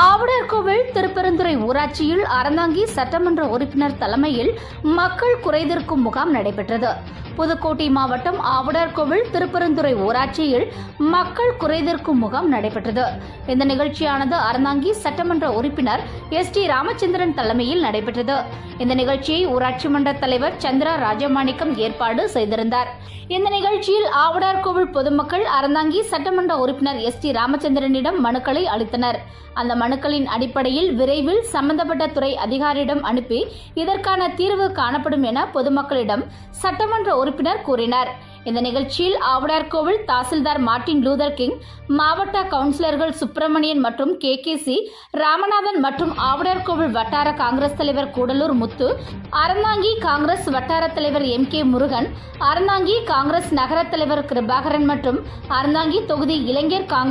ஆவுடையார்கோவில் திருப்பெருந்துறை ஊராட்சியில் அறந்தாங்கி சட்டமன்ற உறுப்பினர் தலைமையில் மக்கள் குறைதீர்க்கும் முகாம் நடைபெற்றது. புதுக்கோட்டை மாவட்டம் ஆவுடையார்கோவில் திருப்பெருந்துறை ஊராட்சியில் மக்கள் குறைதீர்க்கும் முகாம் நடைபெற்றது. இந்த நிகழ்ச்சியானது அறந்தாங்கி சட்டமன்ற உறுப்பினர் எஸ்.டி. ராமச்சந்திரன் தலைமையில் நடைபெற்றது. இந்த நிகழ்ச்சியை ஊராட்சி மன்ற தலைவர் சந்திரா ராஜமாணிக்கம் ஏற்பாடு செய்திருந்தார். இந்த நிகழ்ச்சியில் ஆவுடையார்கோவில் பொதுமக்கள் அறந்தாங்கி சட்டமன்ற உறுப்பினர் எஸ்.டி. ராமச்சந்திரனிடம் மனுக்களை அளித்தனர். அந்த மனுக்களின் அடிப்படையில் விரைவில் சம்பந்தப்பட்ட துறை அதிகாரியிடம் அனுப்பி இதற்கான தீர்வு காணப்படும் என பொதுமக்களிடம் சட்டமன்ற உறுப்பினர் கூறினார். இந்த நிகழ்ச்சியில் Avudaiyarkoil tahsildar Martin Luther king, மாவட்ட கவுன்சிலர்கள் சுப்பிரமணியன் மற்றும் கே.சி. ராமநாதன் மற்றும் ஆவுடையார்கோவில் வட்டார காங்கிரஸ் தலைவர் கூடலூர் முத்து, அறந்தாங்கி காங்கிரஸ் வட்டார தலைவர் எம்.கே. முருகன், அறந்தாங்கி காங்கிரஸ் நகர தலைவர் கிருபாகரன் மற்றும் அறந்தாங்கி தொகுதி இளைஞர் காங்கிரஸ்